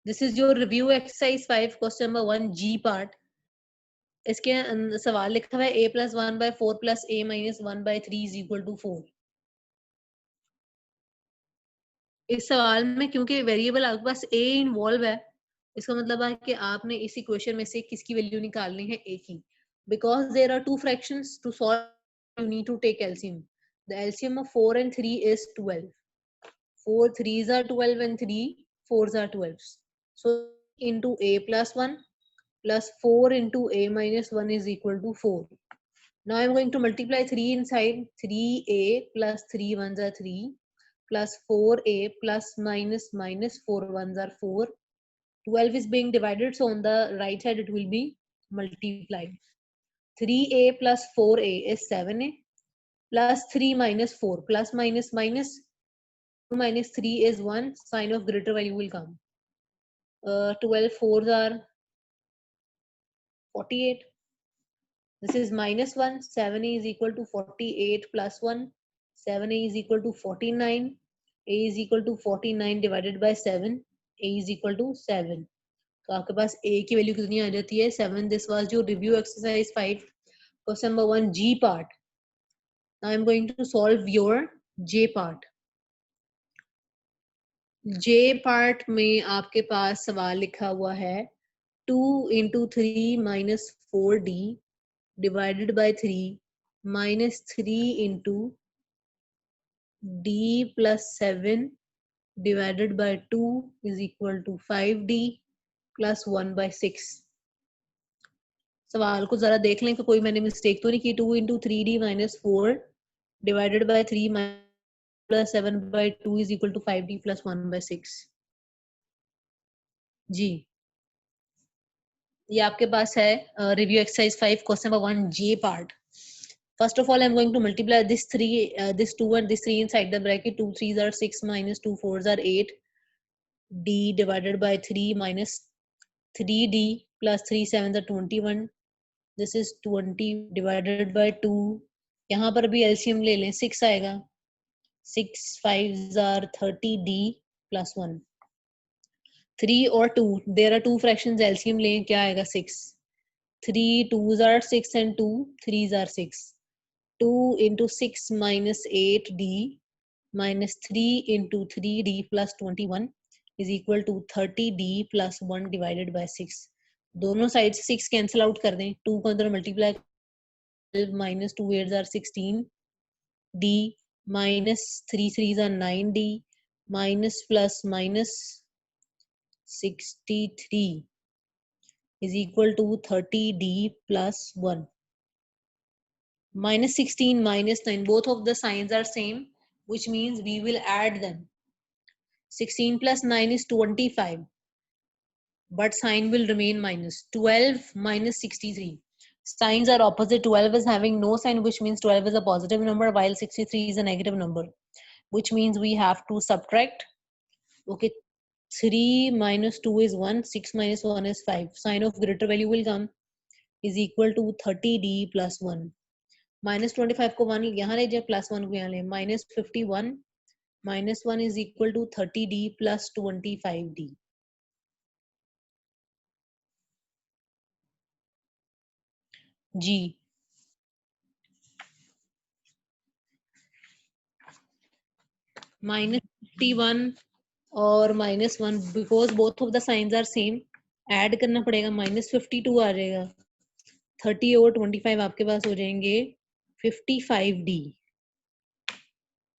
This is your review exercise 5 question number 1 G part. इसके सवाल लिखा हुआ है a + 1/4 + a - 1/3 = 4। इस सवाल में क्योंकि वेरिएबल आपके पास a इन्वॉल्व है, इसका मतलब है कि आपने इस इक्वेशन में से किसकी वैल्यू निकालनी है, a की। Because there are two fractions to solve you need to take LCM. The LCM of 4 and 3 is 12. 4 3s are 12 and 3 4s are 12. So into a + 1 plus 4 into a - 1 is equal to 4. Now I'm going to multiply 3 inside. 3a plus 3 1s are 3 plus 4a plus minus 4 1s are 4. 12 is being divided, so on the right side it will be multiplied. 3a plus 4a is 7a plus 3 minus 4 plus minus 2 minus 3 is 1. Sign of greater value will come. 12 4s are 48. This is -1. 7a is equal to 48 plus 1. 7a is equal to 49. a is equal to 49 divided by 7. a is equal to 7. तो आपके पास a की value कितनी आ जाती है, 7. This was your review exercise 5 question number 1 G part. Now I am going to solve your J part. J part में आपके पास सवाल लिखा हुआ है 2 into 3 minus 4d divided by 3 minus 3 into d plus 7 divided by 2 is equal to 5d plus 1 by 6. सवाल को जरा देख लें कि कोई मैंने मिस्टेक तो नहीं की। 2 into 3d minus 4 divided by 3 plus 7 by 2 is equal to 5d plus 1 by 6. जी, ये आपके पास है review exercise 5 question number 1 J part. First of all, I'm going to multiply this 2 and this 3 inside the bracket. 2 3s are 6 minus 2 4s are 8. D divided by 3 minus 3d plus 3 7s are 21. This is 20 divided by 2. यहाँ पर भी LCM ले लें, 6 आएगा. 6 5s are 30d plus 1. 3 और 2, there are two fractions, LCM लें, क्या आएगा 6. 3 2s are 6 and 2 3s are 6. 2 into 6 minus 8d minus 3 into 3d plus 21 is equal to 30d plus 1 divided by 6. दोनों साइड से 6 कैंसिल आउट कर दें. 2 को अंदर multiply, 12 minus 2 8s are 16d minus 3 3s are 9d minus plus minus 63 is equal to 30d plus 1. Minus 16 minus 9, both of the signs are same, which means we will add them. 16 plus 9 is 25, but sign will remain minus. 12 minus 63, signs are opposite. 12 is having no sign, which means 12 is a positive number, while 63 is a negative number, which means we have to subtract. Okay, 3 minus 2 is 1, 6 minus 1 is 5. Sign of greater value will come, is equal to 30d plus 1. minus 25 को 1 यहाँ ले जाए, plus 1 को यहाँ ले. minus 51 minus 1 is equal to 30d plus 25d. Ji, minus 51 और minus 1, because both of the signs are same, add करना पड़ेगा. minus 52 आ जाएगा. 30 और 25 आपके पास हो जाएंगे 55d.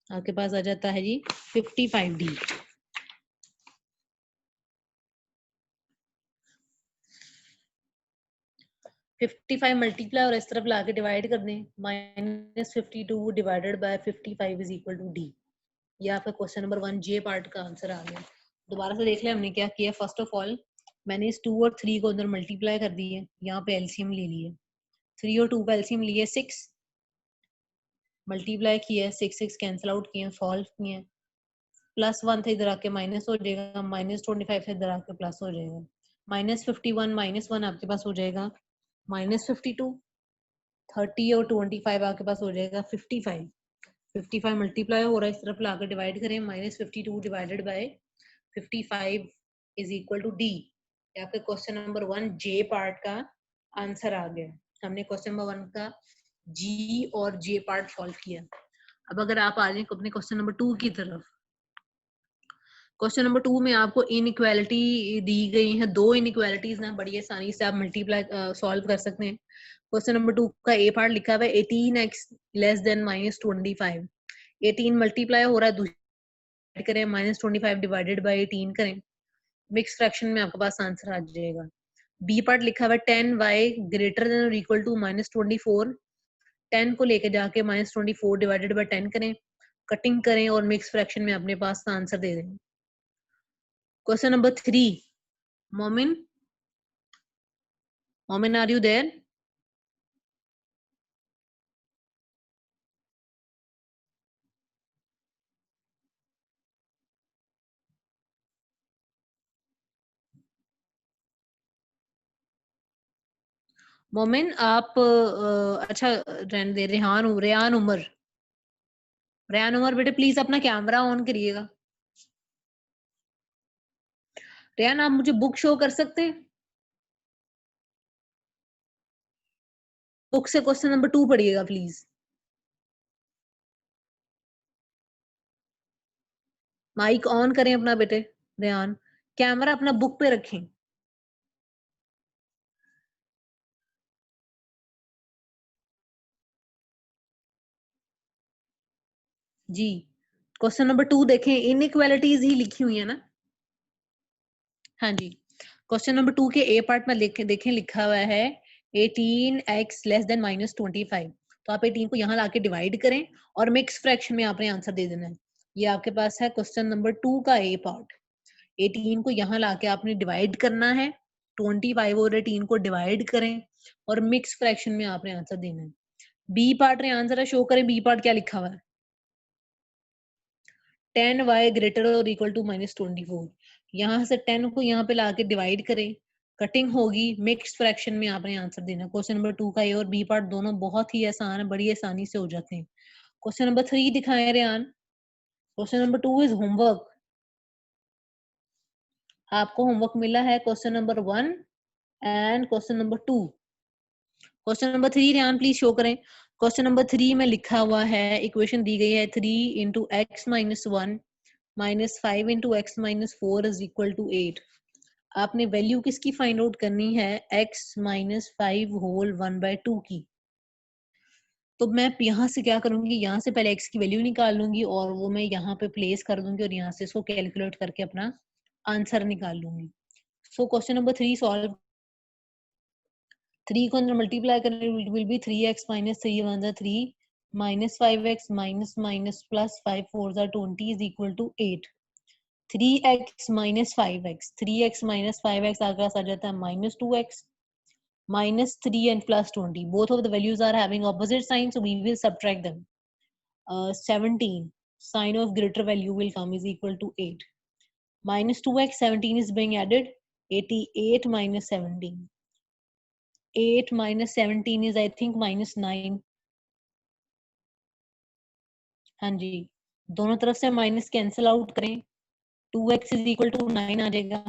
आपके पास आ जाता है जी 55d. 55 मल्टीप्लाई और इस तरफ लाके डिवाइड कर दें. minus 52 divided by 55 is equal to d. ये आपका क्वेश्चन नंबर 1 जे पार्ट का आंसर आ गया. दोबारा से देख लें हमने क्या किया. फर्स्ट ऑफ ऑल मैंने इस 2 और 3 को अंदर मल्टीप्लाई कर दिए, यहाँ पे एलसीएम ले लिए. 3 और 2 का एलसीएम लिए 6, मल्टीप्लाई किया, 6 6 कैंसिल आउट किए, सॉल्व किए. प्लस 1 थे, इधर आके माइनस हो जाएगा. माइनस 25 थे, इधर आके प्लस हो जाएगा. minus 51 minus 1 आपके पास हो जाएगा minus 52. 30 और 25 आपके पास हो जाएगा 55. 55 मल्टीप्लाई हो रहा है, इस तरफ लाकर डिवाइड करें. minus 52 divided by 55 is equal to D. आपके क्वेश्चन नंबर 1 जे पार्ट का आंसर आ गया। हमने क्वेश्चन नंबर 1 का जी और जे पार्ट सॉल्व किया। अब अगर आप आ जाए अपने क्वेश्चन नंबर 2 की तरफ, क्वेश्चन नंबर 2 में आपको इनइक्वालिटी दी गई है, दो इनइक्वालिटीज ना, बड़ी आसानी से आप मल्टीप्लाई सॉल्व कर सकते हैं। क्वेश्चन नंबर 2 का ए पार्ट लिखा हुआ है 18x लेस देन -25। 18 मल्टीप्लाई हो रहा है, दूसरी करें, -25 डिवाइडेड बाय 18 करें, मिक्स फ्रैक्शन में आपके पास आंसर आ जाएगा। बी पार्ट लिखा हुआ है 10y ग्रेटर देन और इक्वल टू -24। 10 को लेके जाके -24 डिवाइडेड बाय 10 करें, कटिंग करें और मिक्स फ्रैक्शन में अपने पास आंसर दे दें। क्वेश्चन नंबर 3, मोमिन, मोमिन आर यू देयर? मोमिन आप अच्छा रहने दे। रेहान उमर, रेहान उमर बेटे प्लीज अपना कैमरा ऑन करिएगा। रेहान आप मुझे बुक शो कर सकते हैं? बुक से क्वेश्चन नंबर 2 पढ़िएगा प्लीज। माइक ऑन करें अपना बेटे। रेहान कैमरा अपना बुक पे रखें। जी, क्वेश्चन नंबर 2 देखें, इनइक्वालिटीज ही लिखी हुई है ना। हाँ जी, क्वेश्चन नंबर 2 के ए पार्ट में देखें लिखा हुआ है 18x लेस देन -25। तो आप 18 को यहाँ लाके डिवाइड करें और मिक्स फ्रैक्शन में आपने आंसर दे देना है। ये आपके पास है क्वेश्चन नंबर 2 का ए पार्ट। 18 को यहाँ लाके आपने डिवाइड करना है, 25 और 18 को डिवाइड करें और मिक्स फ्रैक्शन में आपने आंसर देना है। बी पार्ट ने आंसर शो करें, बी पार्ट क्या लिखा हुआ है? 10y ग्रेटर और इक्वल टू -24। यहाँ से 10 को यहाँ पे लाके डिवाइड करें, कटिंग होगी, मिक्स फ्रैक्शन में आपने आंसर देना। क्वेश्चन नंबर 2 का ए और बी पार्ट दोनों बहुत ही आसान है, बड़ी आसानी से हो जाते हैं। क्वेश्चन नंबर 3 दिखाएं Rehan. Question number 2 is homework. आपको होमवर्क मिला है question number 1 and question number 2। Question number 3 Rehan please show करें। क्वेश्चन नंबर 3 में लिखा हुआ है, इक्वेशन दी गई है 3 into x minus 1 -5 into x minus 4 is equal to 8। आपने वैल्यू किसकी फाइंड आउट करनी है? x माइनस 5 होल 1/2 की। तो मैं यहाँ से क्या करूंगी, यहाँ से पहले x की वैल्यू निकाल लूंगी और वो मैं यहाँ पे प्लेस कर दूंगी और यहाँ से इसको कैलकुलेट करके अपना आंसर निकाल लूंगी। So question number 3 solve. 3 को अंदर मल्टीप्लाई करें, विल बी 3x माइनस 3 1 जा 3 minus 5x minus minus plus 5 4 जा 20 is equal to 8। 3x minus 5x, 3x minus 5x आगे आ जाता है -2x minus 3 and plus 20. Both of the values are having opposite signs, so we will subtract them. 17, sign of greater value will come is equal to 8. Minus 2x, 17 is being added. 88 minus 17. 8 minus 17 is I think -9. हाँ जी, दोनों तरफ से minus cancel out करें, 2x is equal to 9 आ जाएगा,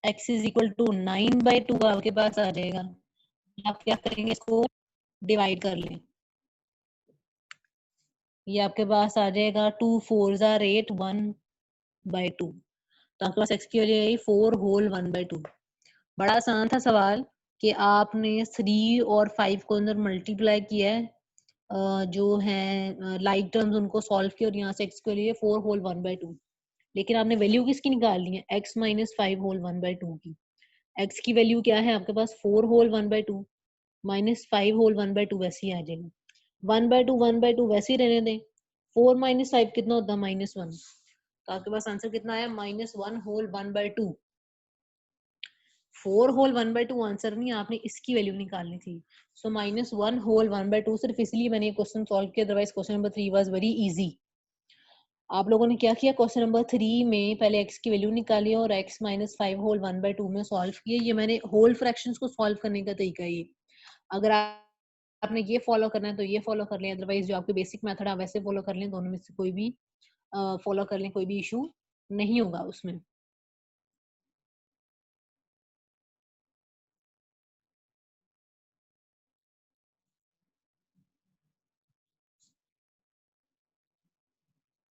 x is equal to 9/2 आपके पास आ जाएगा। आप क्या करेंगे, इसको डिवाइड कर लें, ये आपके पास आ जाएगा 2 4 आर 8 1/2। तो आपके पास x की वजह आई 4 होल 1/2। बड़ा आसान था सवाल कि आपने 3 और 5 को अंदर मल्टीप्लाई किया है, जो है लाइक टर्म्स उनको सॉल्व किया और यहाँ से x के लिए 4 होल 1/2। लेकिन आपने वैल्यू किसकी निकालनी है? x माइनस 5 होल 1/2 की। x की वैल्यू क्या है आपके पास? 4 होल 1/2 माइनस 5 होल 1/2 वैसे ही आ जाएगा। 1/2 वैसे ही रहने दें। 4 माइनस 5 कितना होता है? -1। तो आपके पास आंसर कितना आया? -1 होल 1/2। 4 होल 1/2 आंसर नहीं, आपने इसकी वैल्यू निकालनी थी। सो -1 होल 1/2 सिर्फ इसलिए मैंने क्वेश्चन सॉल्व किया, otherwise question number 3 was very easy. आप लोगों ने क्या किया, क्वेश्चन नंबर 3 में पहले x की वैल्यू निकाली और x माइनस 5 होल 1/2 में सॉल्व किए। ये मैंने होल फ्रैक्शंस को सॉल्व करने का तरीका है ये। अगर आपने ये फॉलो करना है तो ये फॉलो कर लें, अदरवाइज जो आपके बेसिक मेथड है वैसे फॉलो कर लें, दोनों में से कोई भी फॉलो कर लें, कोई भी इशू नहीं होगा उसमें।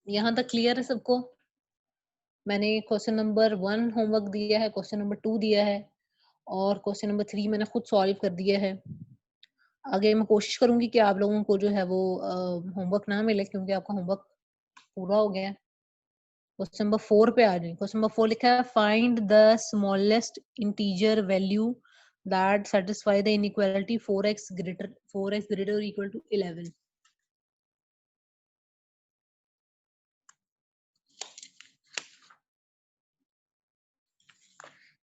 यहाँ तक क्लियर है सबको? मैंने क्वेश्चन नंबर 1 होमवर्क दिया है, क्वेश्चन नंबर 2 दिया है और क्वेश्चन नंबर 3 मैंने खुद सॉल्व कर दिया है। आगे मैं कोशिश करूंगी कि आप लोगों को जो है वो होमवर्क ना मिले, क्योंकि आपका होमवर्क पूरा हो गया है। क्वेश्चन नंबर 4 पे आ जाए। क्वेश्चन नंबर 4 लिखा है find the smallest integer value that satisfy the inequality 4x greater or equal to 11।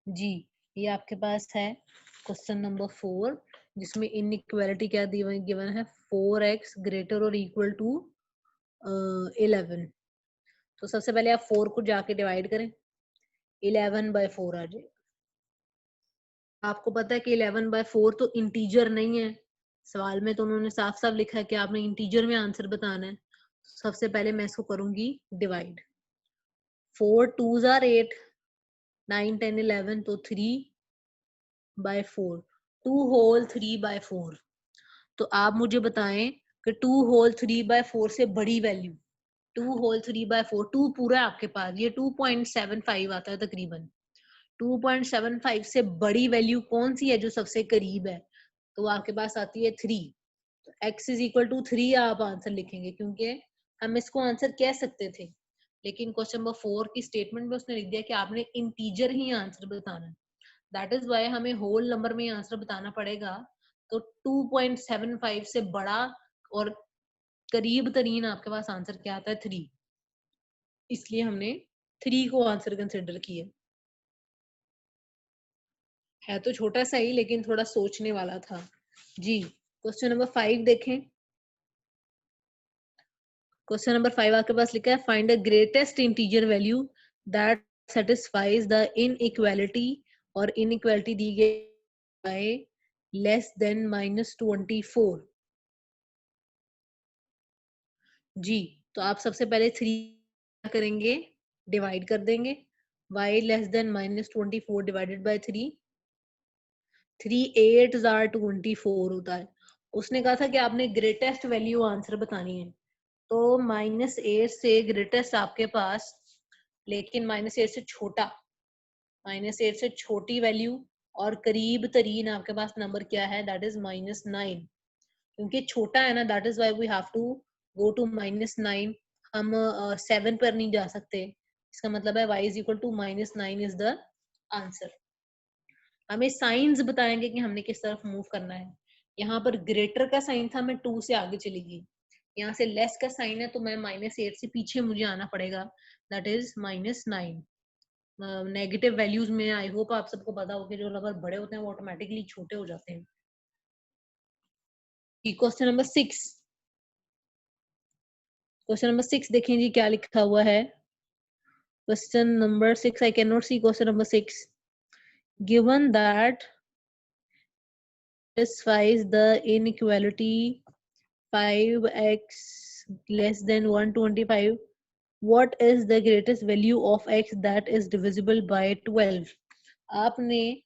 जी, ये आपके पास है क्वेश्चन नंबर 4, जिसमें इनइक्वालिटी क्या गिवन है, 4x ग्रेटर और इक्वल टू 11। तो सबसे पहले आप 4 को जाके डिवाइड करें, 11/4 आ जाए। आपको पता है कि 11/4 तो इंटीजर नहीं है, सवाल में तो उन्होंने साफ साफ लिखा है कि आपने इंटीजर में आंसर बताना है। सबसे पहले मैं इसको करूंगी डिवाइड। 4 2s are 8, 9 10 11 तो 3/4, 2 होल 3/4। तो आप मुझे बताएं कि 2 होल 3/4 से बड़ी वैल्यू, 2 होल 3/4, 2 पूरा आपके पास, ये 2.75 आता है तकरीबन। 2.75 से बड़ी वैल्यू कौन सी है जो सबसे करीब है? तो आपके पास आती है 3। तो x इज इक्वल टू 3 आप आंसर लिखेंगे, क्योंकि हम इसको आंसर कह सकते थे, लेकिन क्वेश्चन नंबर 4 की स्टेटमेंट में उसने लिख दिया कि आपने इंटीजर ही आंसर बताना है। दैट इज वाई हमें होल नंबर में आंसर बताना पड़ेगा। तो 2.75 से बड़ा और करीब तरीन आपके पास आंसर क्या आता है, 3। इसलिए हमने 3 को आंसर कंसिडर किया। है तो छोटा सा ही, लेकिन थोड़ा सोचने वाला था। जी, क्वेश्चन नंबर 5 देखें। क्वेश्चन नंबर 5 आपके पास लिखा है find the greatest integer value that satisfies the inequality, और इनइक्वालिटी दी गई बाय लेस देन -24। जी, तो आप सबसे पहले 3 करेंगे, डिवाइड कर देंगे। y less than -24 divided by 3, 3 8s are 24 होता है। उसने कहा था कि आपने ग्रेटेस्ट वैल्यू आंसर बतानी है, तो -8 से ग्रेटेस्ट आपके पास, लेकिन -8 से छोटा, -8 से छोटी वैल्यू और करीब तरीन आपके पास नंबर क्या है, दैट इज -9। क्योंकि छोटा है ना, that is why we have to go to -9। हम 7 पर नहीं जा सकते। इसका मतलब है y is equal to -9 is the answer. हमें साइंस बताएंगे कि हमने किस तरफ मूव करना है। यहाँ पर ग्रेटर का साइन था, मैं 2 से आगे चली गई। यहाँ से लेस का साइन है, तो मैं -8 से पीछे मुझे आना पड़ेगा, दैट इज -9। नेगेटिव वैल्यूज में आई होप आप सबको पता हो कि जो नंबर बड़े होते हैं वो ऑटोमेटिकली छोटे हो जाते हैं। क्वेश्चन नंबर 6, क्वेश्चन नंबर 6 देखें जी क्या लिखा हुआ है। Question number 6, I can not see question number 6। Given that satisfies the inequality 5x less than 125, what is the greatest value of x that is divisible by 12? आपने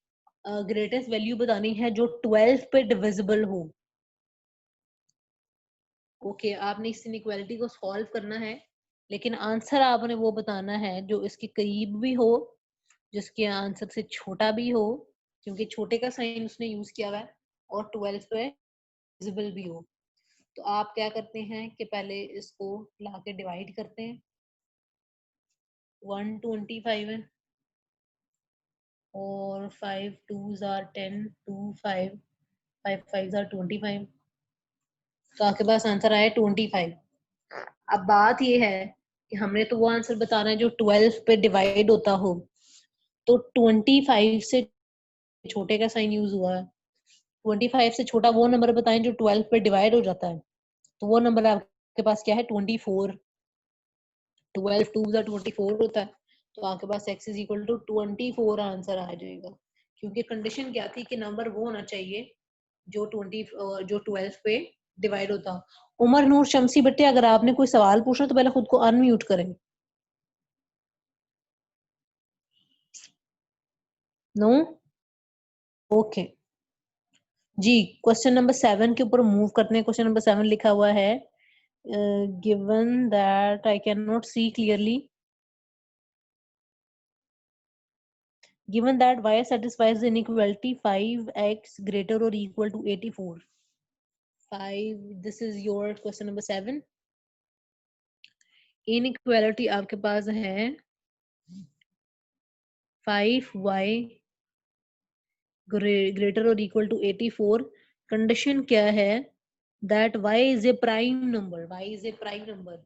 greatest value बतानी है जो 12 पे डिविजिबल हो। ओके, आपने इस inequality को solve करना है, लेकिन आंसर आपने वो बताना है जो इसके करीब भी हो, जिसके आंसर से छोटा भी हो, क्योंकि छोटे का साइन उसने यूज किया हुआ है, और 12 पे विजिबल भी हो। तो आप क्या करते हैं कि पहले इसको लाके डिवाइड करते हैं। 125 है और 5 2s are 10, 2 5 5 5s are 25। तो आपके पास आंसर आया 25। अब बात ये है कि हमने तो वो आंसर बताना है जो 12 पे डिवाइड होता हो। तो 25 से छोटे का साइन यूज हुआ है। 25 से छोटा वो नंबर बताएं जो 12 पे डिवाइड हो जाता है। तो वो नंबर आपके पास क्या है, 24। 12 2 का 24 होता है। तो आपके पास x is equal to 24 answer आ जाएगा, क्योंकि कंडीशन क्या थी कि नंबर वो होना चाहिए जो 12 पे डिवाइड होता। उमर नूर शमसी बेटे, अगर आपने कोई सवाल पूछना तो पहले खुद को अनम्यूट करें। नो, ओके जी। क्वेश्चन नंबर 7 के ऊपर मूव करते हैं। क्वेश्चन नंबर 7 लिखा हुआ है given that I cannot see clearly. Given that y satisfies the inequality 5x greater or equal to 84. 5, this is your question number 7. Inequality आपके पास है 5y greater or equal to 84. Condition क्या है? That y is a prime number. Y is a prime number.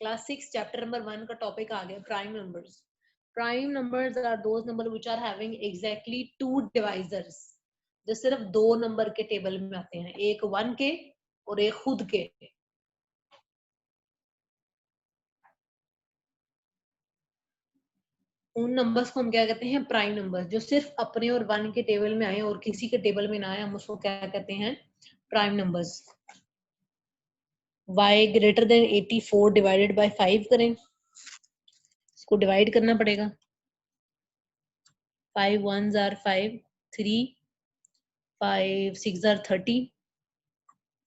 Class 6 chapter number 1 का topic आ गया prime numbers. Prime numbers are those numbers which are having exactly two divisors. जो सिर्फ दो number के table में आते हैं, एक 1 के और एक खुद के. उन नंबर्स को हम क्या कहते हैं? Prime numbers. जो सिर्फ अपने और 1 के टेबल में आए और किसी के टेबल में ना आए, हम उसको क्या कहते हैं? Prime numbers. y greater than 84 divided by 5 करें. इसको डिवाइड करना पड़ेगा. 5 1s are 5, 3 5 6 are 30,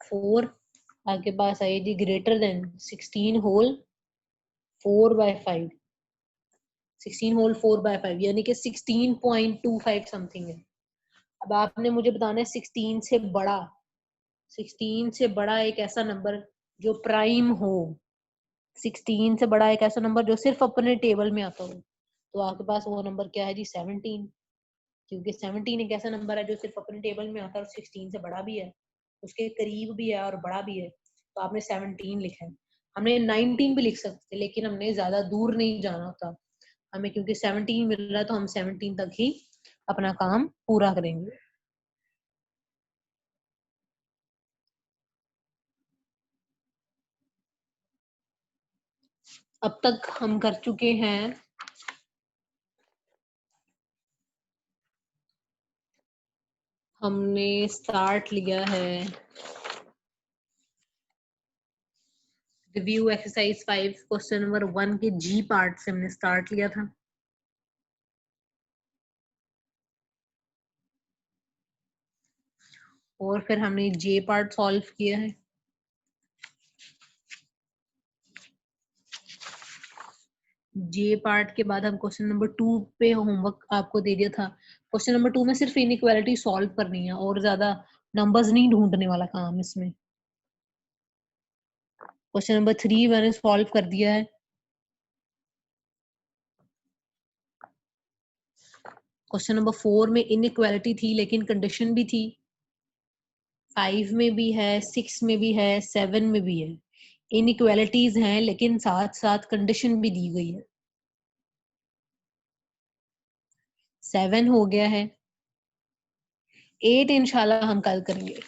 4 आपके पास आएगी greater than 16 whole 4 by 5. 16 whole 4 by 5 यानी कि 16.25 समथिंग है. अब आपने मुझे बताना है 16 से बड़ा, 16 से बड़ा एक ऐसा नंबर जो प्राइम हो. 16 से बड़ा एक ऐसा नंबर जो सिर्फ अपने टेबल में आता हो. तो आपके पास वो नंबर क्या है जी? 17. क्योंकि 17 एक ऐसा नंबर है जो सिर्फ अपने टेबल में आता है और 16 से बड़ा भी है, उसके करीब भी है और बड़ा भी है. तो आपने 17 लिखा है. हमने 19 भी लिख सकते, लेकिन हमने ज्यादा दूर नहीं जाना होता हमें, क्योंकि 17 मिल रहा है तो हम 17 तक ही अपना काम पूरा करेंगे. अब तक हम कर चुके हैं हमने स्टार्ट लिया है रिव्यू एक्सरसाइज 5 क्वेश्चन नंबर 1 के जी पार्ट से हमने स्टार्ट लिया था. और फिर हमने जे पार्ट सॉल्व किया है. जे पार्ट के बाद हम क्वेश्चन नंबर 2 पे होमवर्क आपको दे दिया था. क्वेश्चन नंबर 2 में सिर्फ इनइक्वालिटी सॉल्व करनी है और ज्यादा नंबर्स नहीं ढूंढने वाला काम इसमें. क्वेश्चन नंबर 3 मैंने सॉल्व कर दिया है. क्वेश्चन नंबर 4 में इनइक्वालिटी थी लेकिन कंडीशन भी थी. 5 में भी है, 6 में भी है, 7 में भी है. इनइक्वालिटीज हैं लेकिन साथ साथ कंडीशन भी दी गई है. 7 हो गया है. 8 इंशाल्लाह हम कल करेंगे.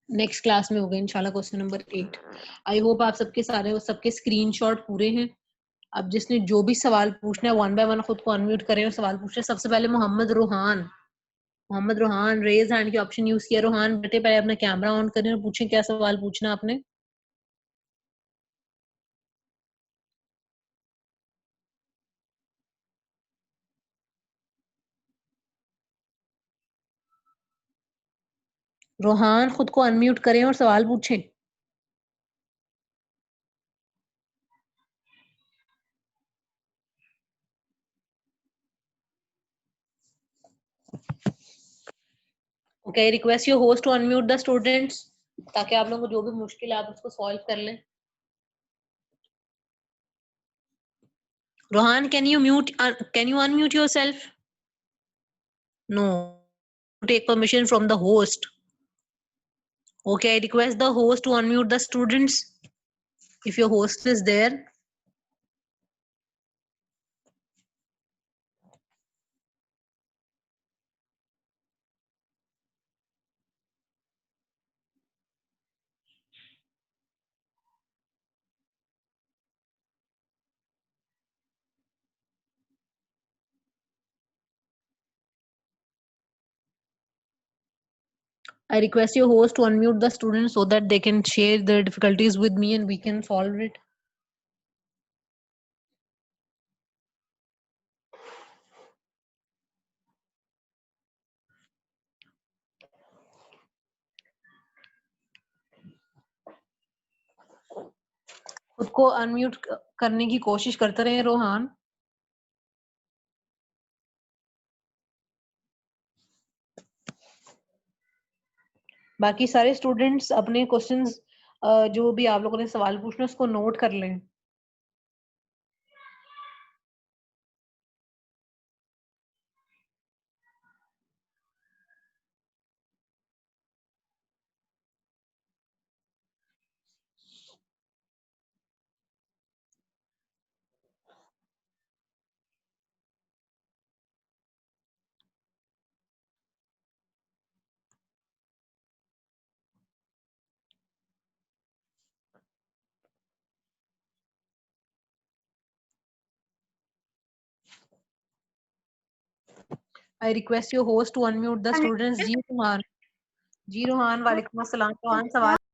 नेक्स्ट क्लास में होगा इंशाल्लाह क्वेश्चन नंबर 8. आई होप आप सबके स्क्रीनशॉट पूरे हैं. अब जिसने जो भी सवाल पूछना है 1 बाय 1 खुद को अनम्यूट करें और सवाल पूछे. सबसे पहले मोहम्मद रोहान रेज हैंड की ऑप्शन यूज किया. रोहान बेटे पहले अपना कैमरा ऑन करें और पूछें क्या सवाल पूछना आपने. रोहान खुद को अनम्यूट करें और सवाल पूछें. Okay, request your host to unmute the students, ताकि आप लोगों को जो भी मुश्किल है आप उसको सॉल्व कर लें. Rohan can you unmute yourself? No, take permission from the host. Okay, I request the host to unmute the students if your host is there. I request your host to unmute the students so that they can share their difficulties with me and we can solve it. खुद को unmute करने की कोशिश करते रहे रोहान। बाकी सारे students अपने क्वेश्चंस जो भी आप लोगों ने सवाल पूछना उसको नोट कर लें। I request your host to unmute the students. जी रोहान, वालेकुम अस्सलाम। रोहान सवाल